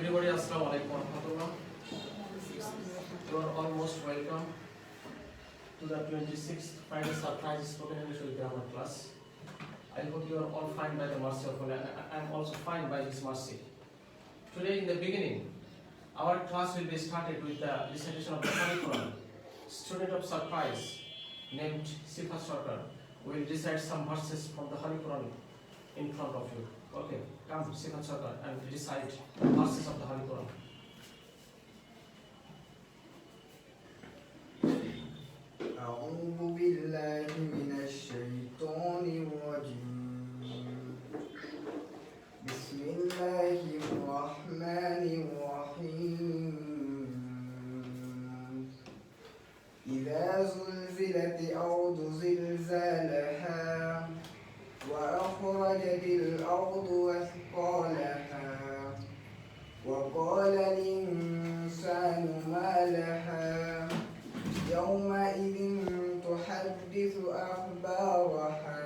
Everybody, Assalamu alaikum warahmatullah. You are almost welcome to the 26th Friday Surprise Spoken English with Grammar class. I hope you are all fine by the mercy of Allah. I am also fine by His mercy. Today, in the beginning, our class will be started with the recitation of the Holy Quran. Student of Surprise named Sifa Sarkar will recite some verses from the Holy Quran in front of you. Okay, come Sifa Sarkar and recite verses of the Holy Quran. أعوذ بالله من الشيطان الرجيم بسم الله الرحمن الرحيم إذا زلزلت الأرض زلزالها وأخرجت الأرض أثقالها وقال الإنسان ما لها يومئذ تحدث أخبارها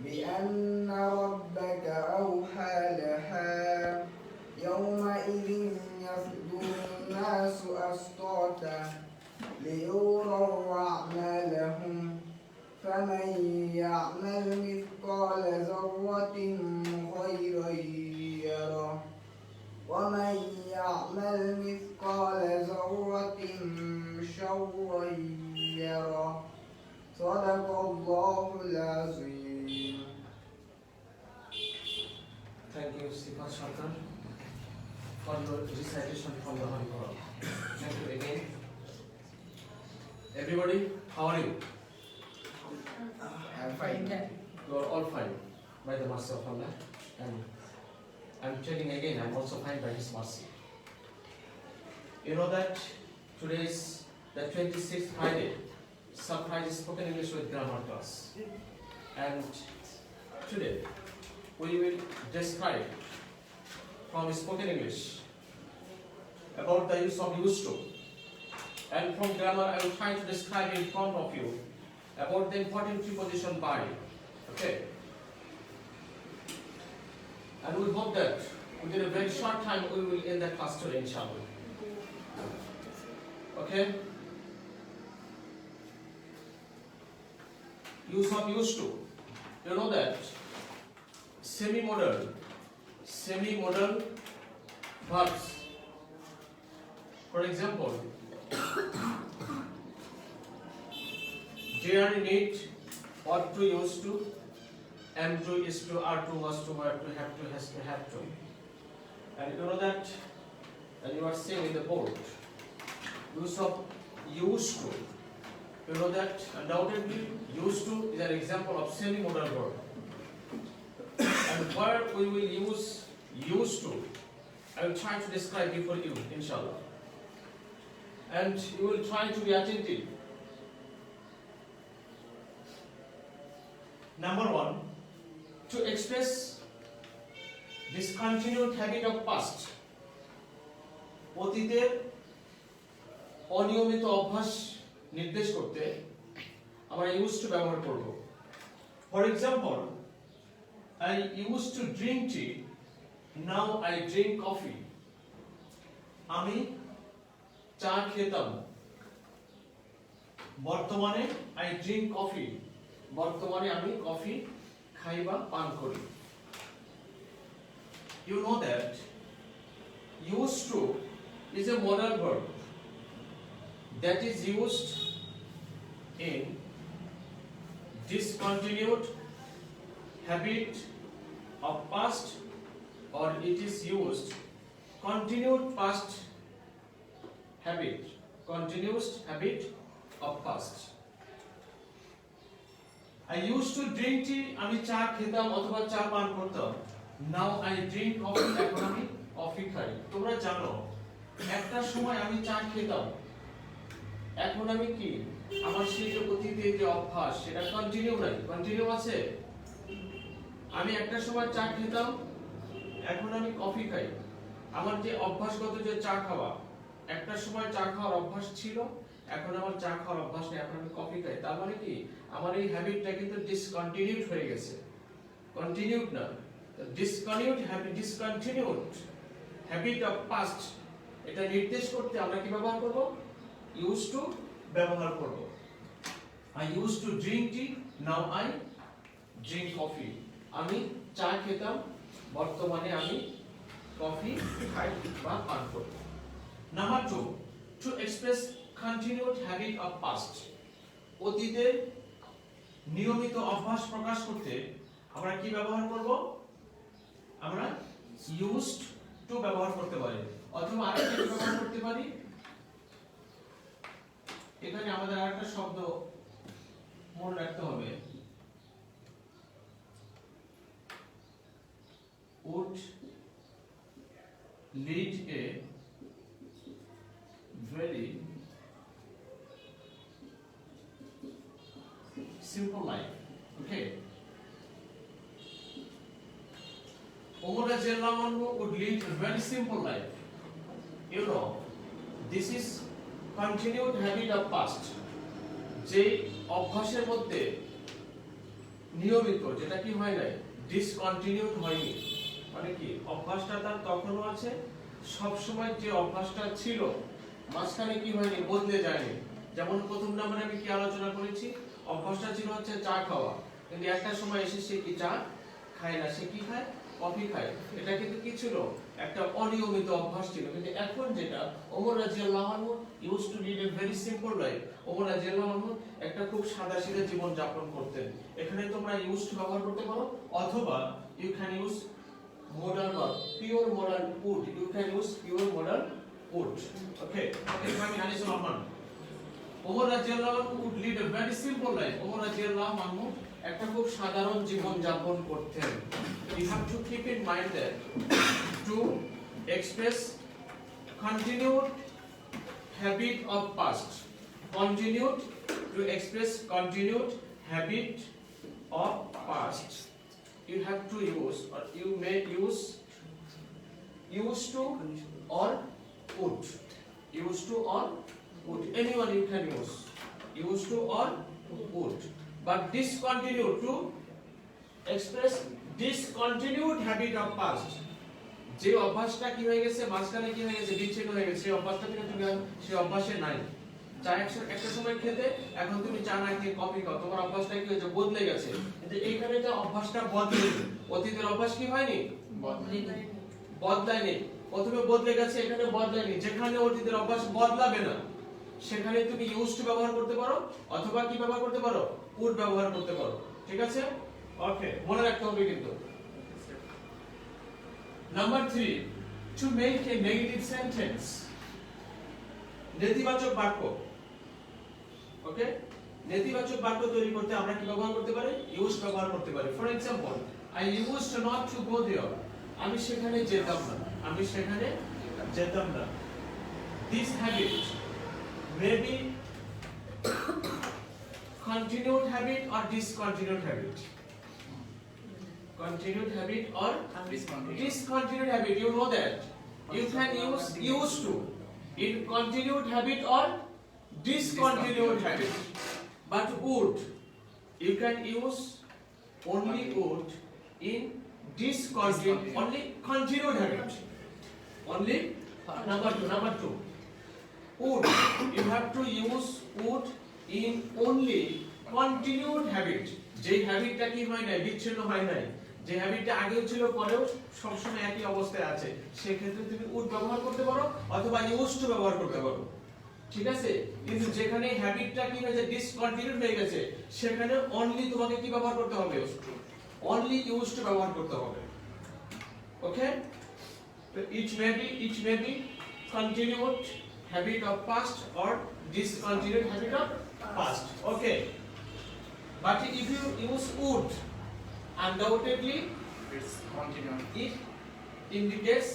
بأن ربك أوحى لها يومئذ يصدر الناس أشتاتا ليروا أعمالهم فمن يعمل مثقال ذرة خيرا يره ومن يعمل مثقال ذرة شرا يره صدق الله العظيم. Thank you, Sifa Sarkar, for your recitation from the Holy Quran. Thank you again. Everybody, how are you? I'm fine. You are all fine by the mercy of Allah. And I'm telling again, I'm also fine by His mercy. You know that today is the 26th Friday, Surprise Spoken English with Grammar class. And today, we will describe from spoken English about the use of used to. And from grammar, I will try to describe in front of you about the important preposition by. Okay? And we hope that within a very short time we will end the class today, inshallah. Okay? Use of used to. You know that semi-modal verbs. For example, dare, need, ought to, used to, am to, is to, are to, was to, were to, have to, has to, have to. And you know that, and you are seeing in the board, use of used to. You know that undoubtedly used to is an example of semi-modal verb. And where we will use used to, I will try to describe before you, inshallah. And you will try to be attentive. Number one, to express discontinued habit of past. অতীতের অনিয়মিত অভ্যাস নির্দেশ করতে আমরা used to ব্যবহার করব। For example, I used to drink tea, now I drink coffee. আমি চা খেতাম, বর্তমানে I drink coffee. বর্তমানে আমি কফি খাই বা পান করি। You know that used to is a modal verb that is used in discontinued habit of past, or it is used continued past habit, continuous habit of past. I used to drink tea, আমি চা খেতাম অথবা চা পান করতাম। Now I drink coffee, এখন আমি coffee খাই। তোমরা জানো একটা সময় আমি চা খেতাম, এখন আমি কি আমার সেই যে অতীতের যে অভ্যাস সেটা কন্টিনিউ নাই, কন্টিনিউ আছে। আমি একটা সময় চা খেতাম, এখন আমি কফি খাই। আমার যে অভ্যাসগত যে চা খাওয়া, একটা সময় চা খাওয়ার অভ্যাস ছিল, এখন আমার চা খাওয়ার অভ্যাস নেই, এখন আমি কফি খাই। তার মানে কি আমার এই হ্যাবিটটা কিন্তু ডিসকন্টিনিউড হয়ে গেছে, কন্টিনিউড না। ডিসকন্টিনিউড হ্যাবিট অফ পাস্ট এটা নির্দেশ করতে আমরা কি ব্যবহার করব ইউজ টু ব্যবহার করব I used to drink tea now I drink coffee আমি চা খেতাম বর্তমানে আমি কফি খাই বা পান করি number 2 to express continued habit of past অতীতের নিয়মিত অভ্যাস প্রকাশ করতে আমরা কি ব্যবহার করব আমরা used to ব্যবহার করতে পারি অথবা আরেকটা ব্যবহার করতে পারি এখানে আমাদের আরেকটা শব্দ মনে রাখতে হবে would lead a very simple life. Okay. Umar radhiyallahu anhu would lead a very simple life. You know, this is continued habit of past. যে অভ্যাসের মধ্যে নিয়মিত যেটা কি হয় নাই ডিসকন্টিনিউড হয়নি মানে কি অভ্যাসটা তার তখনও আছে সব সময় যে অভ্যাসটা ছিল মাঝখানে কি হয়নি বদলে যায়নি যেমন প্রথম নাম্বারে আমি কি আলোচনা করেছি অভ্যাসটা ছিল হচ্ছে চা খাওয়া কিন্তু একটা সময় এসে সে কি চা খায় না সে কি খায় কফি খায় এটা কিন্তু কি ছিল একটা অনিয়মিত অভ্যাস ছিল কিন্তু এখন যেটা ওমর রাদিয়াল্লাহু আনহু use to lead a very simple life Omar রাদিয়াল্লাহু আনহু একটা খুব সাদাসিধা জীবন যাপন করতেন এখানে তোমরা ইউজ টু ব্যবহার করতে পারো অথবা you can use modal verb pure modal would you can use pure modal would okay এখানে আনিস রহমান ওমর রাদিয়াল্লাহু আনহু would lead a very simple life Omar রাদিয়াল্লাহু আনহু একটা খুব সাধারণ জীবন যাপন করতেন you have to keep in mind that to express continued habit of past continued to express continued habit of past you have to use or you may use used to or would used to or would anyone you can use used to or would but discontinue to express discontinued habit of past যে অভ্যাসটা কি হয়ে গেছে মাঝখানে কি হয়ে গেছে বিচ্ছিন্ন হয়ে গেছে সেই অভ্যাসটা থেকে তুমি সেই অভ্যাসে নাই চা একটা সময় খেতে এখন তুমি চা না খেয়ে কফি খাও তোমার অভ্যাসটা কি হয়েছে বদলে গেছে কিন্তু এইখানে যে অভ্যাসটা বদলেনি অতীতের অভ্যাস কি হয়নি বদলায়নি প্রথমে বদলে গেছে এখানে বদলায়নি যেখানে অতীতের অভ্যাস বদলাবে না সেখানে তুমি ইউজ টু ব্যবহার করতে পারো অথবা কি ব্যবহার করতে পারো উড ব্যবহার করতে পারো ঠিক আছে ওকে মনে রাখতে হবে কিন্তু number 3 to make a negative sentence নেতিবাচক বাক্য ওকে নেতিবাচক বাক্য তৈরি করতে আমরা কি ব্যবহার করতে পারি ইউজ ব্যবহার করতে পারি for example I used not to go there আমি সেখানে যেতাম না আমি সেখানে যেতাম না this habit may be continued habit or discontinued habit continued habit or discontinued habit you know that you can use used to in continued habit or discontinued habit but would you can use only would in discontinued only continued habit only number 2 would you have to use would in only continued habit যে হ্যাবিটটা কি হয় না বিচ্ছিন্ন হয় নাই যে হ্যাবিটটা আগেও ছিল পরেও সব সময় একই অবস্থায় আছে সেই ক্ষেত্রে তুমি উড ব্যবহার করতে পারো অথবা ইউজ টু ব্যবহার করতে পারো ঠিক আছে কিন্তু যেখানে হ্যাবিটটা কি হয়েছে ডিসকন্টিনিউড হয়ে গেছে সেখানে অনলি তোমাকে কি ব্যবহার করতে হবে অনলি ইউজ টু ব্যবহার করতে হবে ওকে তো it may be continued habit of past or discontinued habit of past okay but if you use would undoubtedly It's continued. it indicates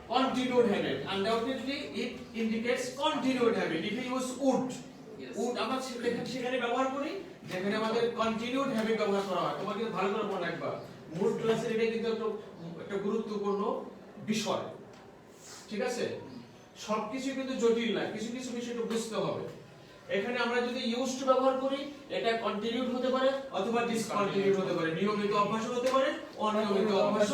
continued habit undoubtedly it indicates continued habit if you use would Yes. would আমরা সেখানে ব্যবহার করি যেখানে আমাদের continued habit ব্যবহার করা হয় তোমাকে ভালো করে মনে রাখবা মূল ক্লাসের এটা কিন্তু একটা গুরুত্বপূর্ণ বিষয় ঠিক আছে সবকিছু কিন্তু জটিল না কিছু কিছু বিষয় একটু বুঝতে হবে এখানে আমরা যদি ইউজ টু ব্যবহার করি এটা কন্টিনিউড হতে পারে অথবা ডিসকন্টিনিউড হতে পারে নিয়মিত অভ্যাস হতে পারে অনিয়মিত অভ্যাস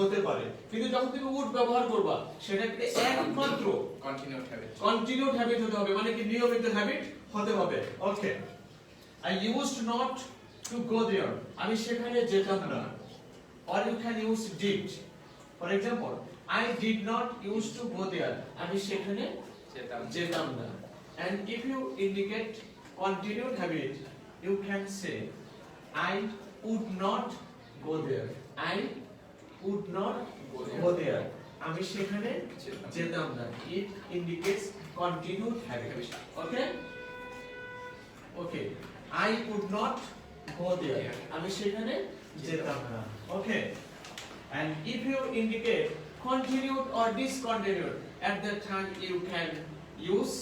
হতে পারে। কিন্তু যখন তুমি উড ব্যবহার করবা সেটা কিন্তু একমাত্র Continued habit. কন্টিনিউড হ্যাবিট হতে হবে, মানে কি নিয়মিত হ্যাবিট হতে হবে। Okay, I used not to go there, আমি সেখানে যেতাম না। Or you can use did. For example, I did not use to go there, আমি সেখানে যেতাম না। And if you indicate continued habit, you can say I would not go there. I would not go there. আমি সেখানে যেতাম না। It indicates continued habit. Okay? Okay. I would not go there. আমি সেখানে যেতাম না। Okay. And if you indicate continued or discontinued, at that time you can use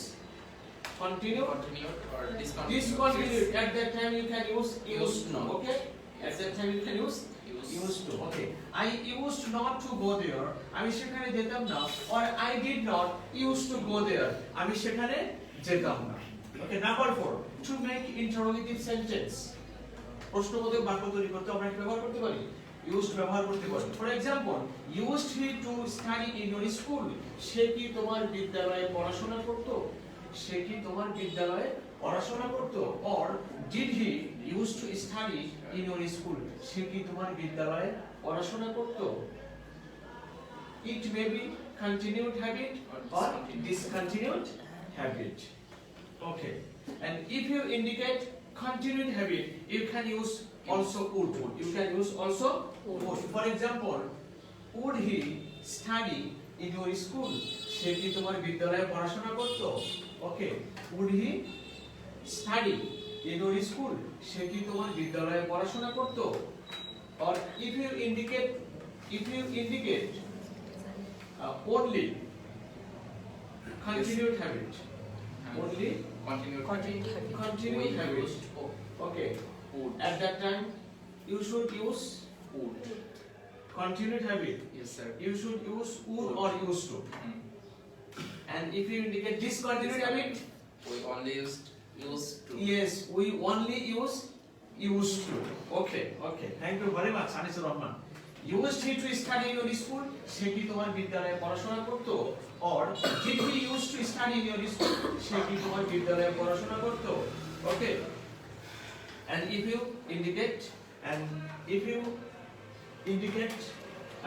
continued. Continued or discontinued. Discontinued. At that time you can use used to. Used to. Okay. At that time you can use used to. Okay. I used not to go there. আমি সেখানে যেতাম না। Or I did not used to go there. আমি সেখানে যেতাম না। Okay. Number 4. To make interrogative sentence. প্রশ্নবোধক বাক্য তৈরি করতে আমরা কি ব্যবহার করতে পারি? Used ব্যবহার করতে পারি। For example, used he to study in your school? সে কি তোমার বিদ্যালয়ে পড়াশোনা করতো? সে কি তোমার বিদ্যালয়ে পড়াশোনা করতো? Or did he used to study in your school? সে কি তোমার বিদ্যালয়ে পড়াশোনা করতো? It may be continued habit or discontinued habit. Okay. And if you indicate continued habit, you can use also would. You can use also would. For example, would he study in your school? সে কি তোমার বিদ্যালয়ে পড়াশোনা করতো? Okay. Would he study in your school? সে কি তোমার বিদ্যালয়ে পড়াশোনা করতো? Or if you indicate only continued habit. Only continued habit. Okay. Would. At that time you should use Would. continued habit. Yes, sir. You should use would or used to. And if you indicate discontinued habit, We only used to. yes, we only use used to. Okay, okay. Thank you very much, Anisur Rahman. Used he to study in your school? সে কি তোমার বিদ্যালয়ে পড়াশোনা করতো? Or did he used to study in your school? সে কি তোমার বিদ্যালয়ে পড়াশোনা করতো? Okay. And if you indicate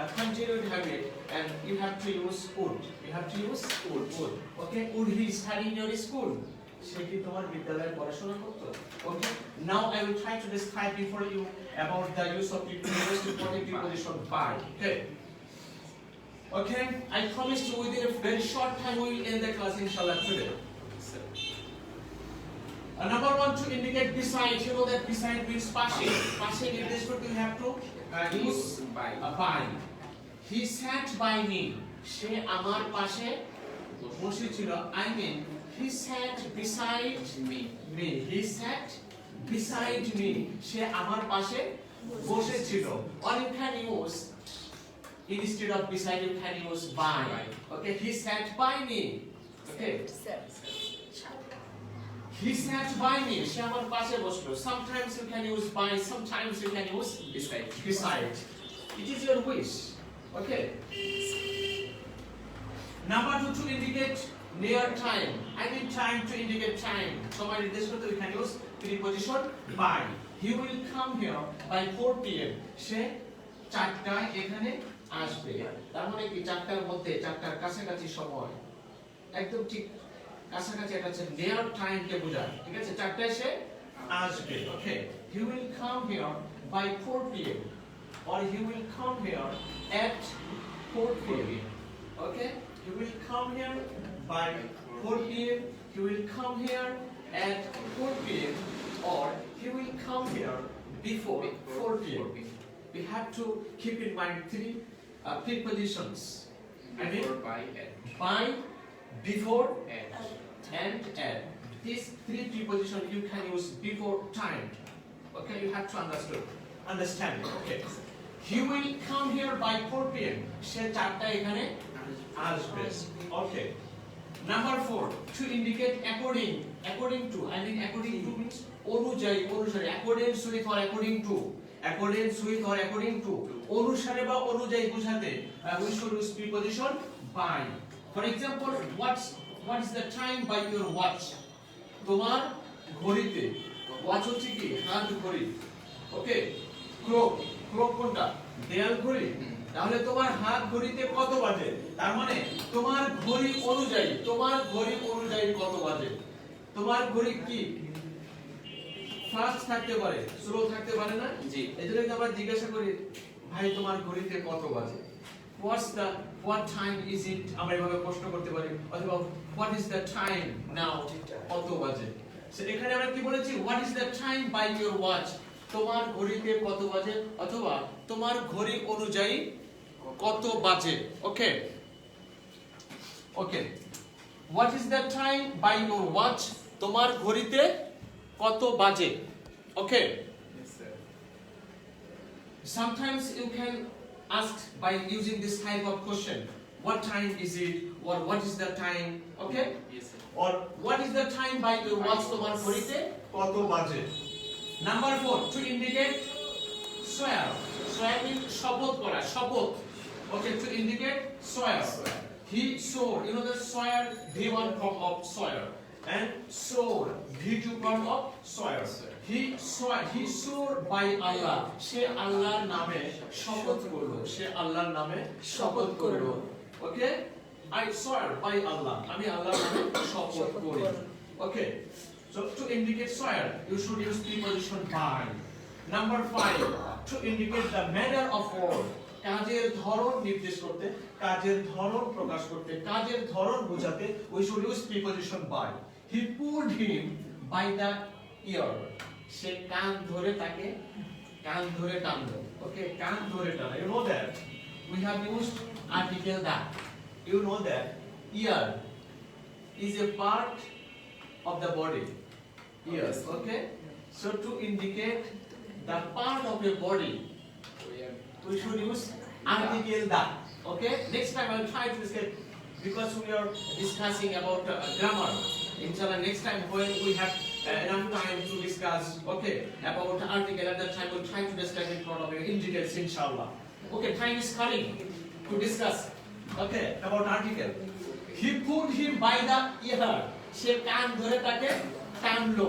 a continued habit, and you have to use would. You have to use would. Okay. Would he study in your school? সে কি তোমার বিদ্যালয়ে পড়াশোনা করতো? Okay. Now I will try to describe before you about the use of preposition preposition by. Okay. Okay. I promise you within a very short time we will end the class inshallah today. Sir. Number 1, to indicate beside. You know that beside means passing. Passing in this word you have to use by. by. He sat by me. সে আমার পাশে বসেছিল। I mean he sat beside Me. me. He sat beside me. সে আমার পাশে বসেছিল। Or you can use instead of beside you can use by. Okay, he sat by me. Okay. He sat by me. সে আমার পাশে বসলো। Sometimes you can use by, sometimes you can use beside. It is your wish. Okay. Number 2, to indicate near time. I mean time to indicate time. সময় নির্দেশ করতে we can use preposition by. He will come here by 4 p.m. সে 4টায় এখানে আসবে। তার মানে কি 4টার মধ্যে, 4টার কাছাকাছি সময়। একদম ঠিক কাছাকাছি, এটা হচ্ছে near time কে বোঝায়। ঠিক আছে, 4টায় সে আসবে। Okay. He will come here by 4 p.m. or he will come here at 4 p.m. Okay? He will come here by 4 p.m. He will come here at 4 p.m. or he will come here before 4 p.m. We have to keep in mind 3 prepositions. I mean Before, by, at. by, before, At. and at. These 3 prepositions you can use before time. Okay, you have to understand it. Okay. He will come here by 4 p.m. সে 4টা এখানে আসবে। Okay. Number 4, to indicate according to. I mean according to means অনুযায়ী, accordance with or according to, according to অনুসারে বা অনুযায়ী বোঝাতে we should use preposition by. For example, what is the time by your watch? তোমার ঘড়িতে, watch হচ্ছে কি হাত ঘড়ি, ওকে। ক্লক, ক্লক কোনটা? দেয়াল ঘড়ি। তাহলে তোমার হাত ঘড়িতে কত বাজে? তার মানে তোমার ঘড়ি অনুযায়ী, তোমার ঘড়ি অনুযায়ী কত বাজে? তোমার ঘড়ি কি ফাস্ট থাকতে পারে, স্লো থাকতে পারে না? জি। এজন্য আমরা জিজ্ঞাসা করি, ভাই তোমার ঘড়িতে কত বাজে? what time is it? আমরা এভাবে প্রশ্ন করতে পারি, অথবা what is the time now? কত বাজে? সো এখানে আমরা কি বলেছি? what is the time by your watch? তোমার ঘড়িতে কত বাজে, অথবা তোমার ঘড়ি অনুযায়ী কত বাজে, ওকে। ওকে, what is the time by your watch? তোমার ঘড়িতে কত বাজে, ওকে। Yes, sir. Sometimes you can ask by using this type of question, what time is it, or what is the time, okay, Yes, sir. or what is the time by your watch? তোমার ঘড়িতে কত বাজে? Number 4, to indicate swear. Swear means শপথ করা, শপথ, okay, to indicate swear. He swore, you know the swear, V1 form of swear, and swore, V2 form of swear. He swore by Allah. সে আল্লাহর নামে শপথ করলো, সে আল্লাহর নামে শপথ করলো, ওকে। I swear by Allah, আমি আল্লাহর নামে শপথ করি, ওকে। So to indicate swear, you should use preposition by. Number 5, to indicate the manner of work. কাজের ধরন নির্দেশ করতে, কাজের ধরন প্রকাশ করতে, কাজের ধরন বোঝাতে we should use preposition by. He pulled him by the ear. সে কান ধরে তাকে, কান ধরে টানলো, ওকে, কান ধরে টানা। You know that we have used article that. You know that ear is a part of the body. Ears, okay. So to indicate the part of a body, we should use article that, okay. Next time I will try to discuss, because we are discussing about grammar. Inshallah, next time when we have enough time to discuss, okay, about article, at that time we'll try to discuss in front of you in details, inshallah. Okay, time is coming to discuss, okay, about article. He pulled him by the ear. সে কান ধরে তাকে টানলো।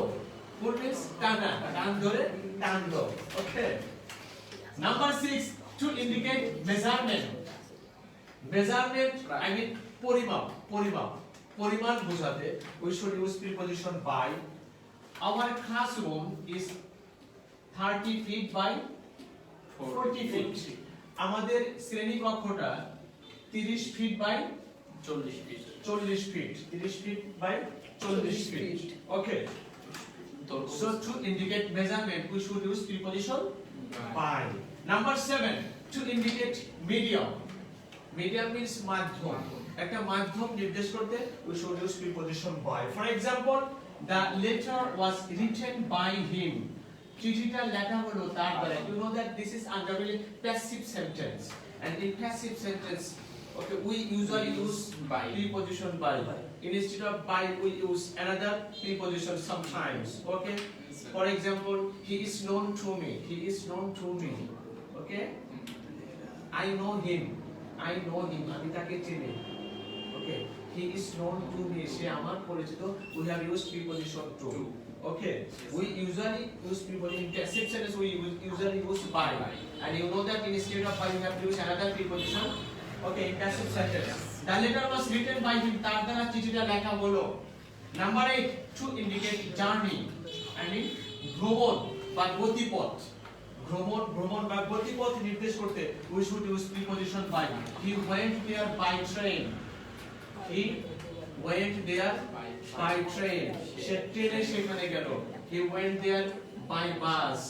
Pull means টানা, কান ধরে টানলো, okay. Number 6, to indicate measurement. Measurement, I mean পরিমাপ, পরিমাপ, পরিমাণ বোঝাতে we should use preposition by. Our classroom is 30 feet by 40 feet. আমাদের শ্রেণী কক্ষটা 30 feet by 40 feet. 40 feet. 30 feet by 40 feet. Okay. So to indicate measurement, we should use preposition by. Number 7, to indicate medium. Medium means মাধ্যম। একটা মাধ্যম নির্দেশ করতে we should use preposition by. For example, the letter was written by him. চিঠিটা লেখা হলো তার দ্বারা। You know that this is under really passive sentence, and in passive sentence, okay, we usually use By. preposition by. Instead of by, we use another preposition sometimes, okay. For example, he is known to me. He is known to me, okay. I know him. I know him. আমি তাকে চিনি, okay. He is known to me. সে আমার পরিচিত। We have used preposition to, okay. We usually use preposition in passive sentence. We usually use by, and you know that instead of by, you have to use another preposition, okay, in passive sentence. The letter was written by him. তার দ্বারা চিঠিটা লেখা হলো। Number 8, to indicate journey. I mean ভ্রমণ বা গতিপথ। ভ্রমণ বা গতিপথ নির্দেশ করতে we should use preposition by. He went there by train. He went there by train. সে ট্রেনে সেখানে গেল। He went there by bus,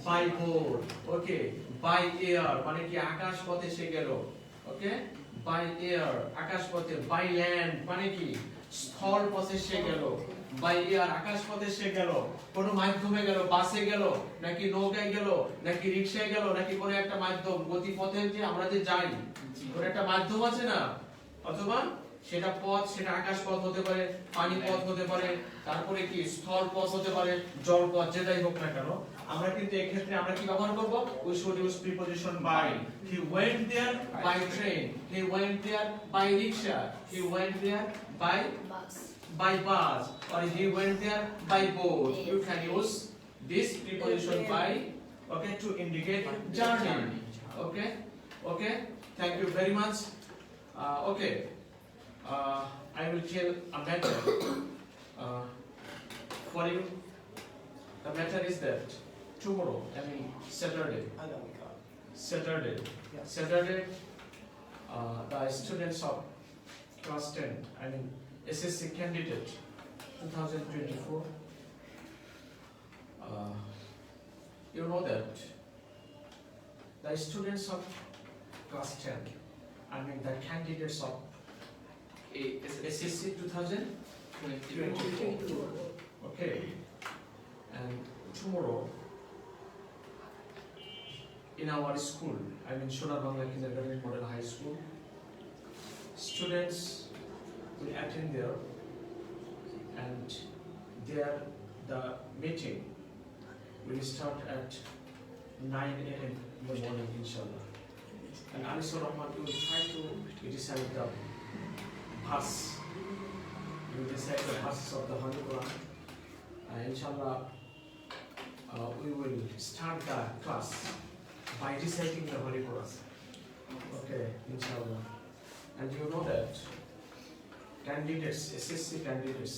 by boat, okay, by air, মানে কি আকাশ পথে সে গেল, okay, by air, আকাশ পথে, by land, মানে কি স্থল পথে সে গেল, by air, আকাশ পথে সে গেল, কোন মাধ্যমে গেল, বাসে গেল, নাকি নৌকায় গেল, নাকি রিকশায় গেল, নাকি কোন একটা মাধ্যম, গতিপথে যে আমরা যে যাই, কোন একটা মাধ্যম আছে না, অথবা সেটা পথ, সেটা আকাশ পথ হতে পারে, পানি পথ হতে পারে, তারপরে কি স্থল পথ হতে পারে, জল পথ, যেটাই হোক না কেন, আমরা কিন্তু এই ক্ষেত্রে আমরা কি ব্যবহার করব? We should use preposition by. He went there by train. He went there by rickshaw. He went there by bus. Or he went there by boat. You can use this preposition by, okay, to indicate journey. Okay, okay. Thank you very much. Okay. I will tell a matter for you. The matter is that tomorrow, I mean Saturday, the students of class 10, I mean SSC candidate 2024, you know that the students of class 10, I mean the candidates of SSC 2024, okay, and tomorrow in our school, I mean Sonar Bangla Kindergarten Model High School, students will attend there, and there the meeting will start at 9 a.m. in the morning, inshallah. And Anisur Rahman will try to decide the verse. We will decide the verses of the Holy Quran. Inshallah, we will start the class by reciting the Holy Quran. Okay, inshallah. And you know that candidates, SSC candidates,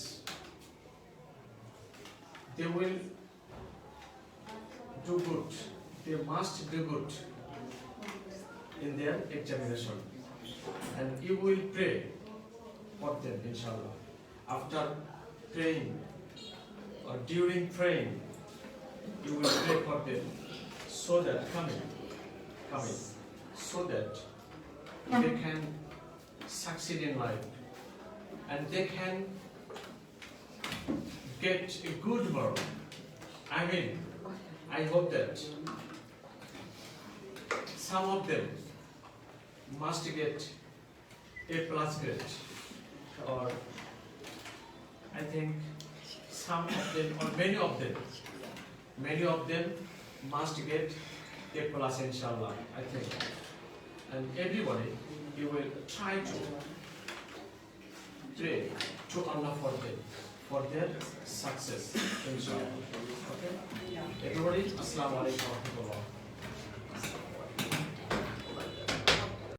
they will do good. They must do good in their examination. And you will pray for them, inshallah. After praying or during praying, you will pray for them so that coming, so that they can succeed in life and they can get a good mark. I mean, I hope that some of them must get A+ grade, or I think some of them or many of them must get A+, inshallah, I think. And everybody, you will try to pray to Allah for them, for their success, inshallah. Okay? Everybody, Assalamu alaikum wa rahmatullah.